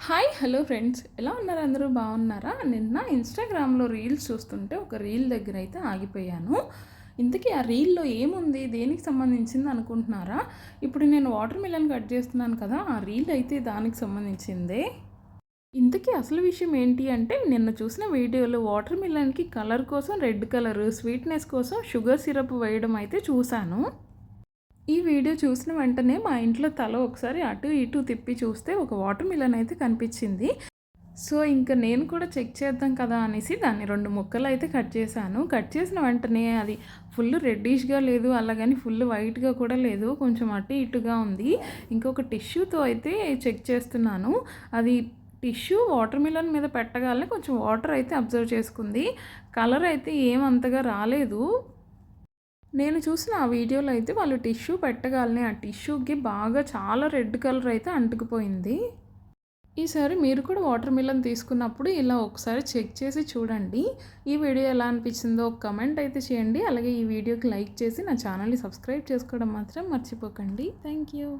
Hi hello friends, ఎలా ఉన్నారు? అందరూ బాగున్నారా? నిన్న ఇన్స్టాగ్రామ్లో రీల్స్ చూస్తుంటే ఒక రీల్ దగ్గర అయితే ఆగిపోయాను. ఇంతకీ ఆ రీల్లో ఏముంది, దేనికి సంబంధించింది అనుకుంటున్నారా? ఇప్పుడు నేను వాటర్ మిలన్ కట్ చేస్తున్నాను కదా, ఆ రీల్ అయితే దానికి సంబంధించిందే. ఇంతకీ అసలు విషయం ఏంటి అంటే, నిన్న చూసిన వీడియోలో వాటర్ మిలన్కి కలర్ కోసం రెడ్ కలర్, స్వీట్నెస్ కోసం షుగర్ సిరప్ వేయడం అయితే చూశాను. ఈ వీడియో చూసిన వెంటనే మా ఇంట్లో తల ఒకసారి అటు ఇటు తిప్పి చూస్తే ఒక వాటర్ మిలన్ అయితే కనిపించింది. సో ఇంక నేను కూడా చెక్ చేద్దాం కదా అనేసి దాన్ని 2 ముక్కలు అయితే కట్ చేశాను. కట్ చేసిన వెంటనే అది ఫుల్ రెడ్డిష్‌గా లేదు, అలాగని ఫుల్ వైట్‌గా కూడా లేదు. కొంచెం అటు ఇటుగా ఉంది. ఇంకొక టిష్యూతో అయితే చెక్ చేస్తున్నాను. అది టిష్యూ వాటర్ మిలన్ మీద పెట్టగానే కొంచెం వాటర్ అయితే అబ్జర్వ్ చేసుకుంది. కలర్ అయితే ఏమంతగా రాలేదు. నేను చూసిన ఆ వీడియోలో అయితే వాళ్ళు టిష్యూ పెట్టగాలనే ఆ టిష్యూకి బాగా చాలా రెడ్ కలర్ అయితే అంటుకుపోయింది. ఈసారి మీరు కూడా వాటర్ మిలన్ తీసుకున్నప్పుడు ఇలా ఒకసారి చెక్ చేసి చూడండి. ఈ వీడియో ఎలా అనిపించిందో ఒక కమెంట్ అయితే చేయండి. అలాగే ఈ వీడియోకి లైక్ చేసి నా ఛానల్ని సబ్స్క్రైబ్ చేసుకోవడం మాత్రం మర్చిపోకండి. Thank you.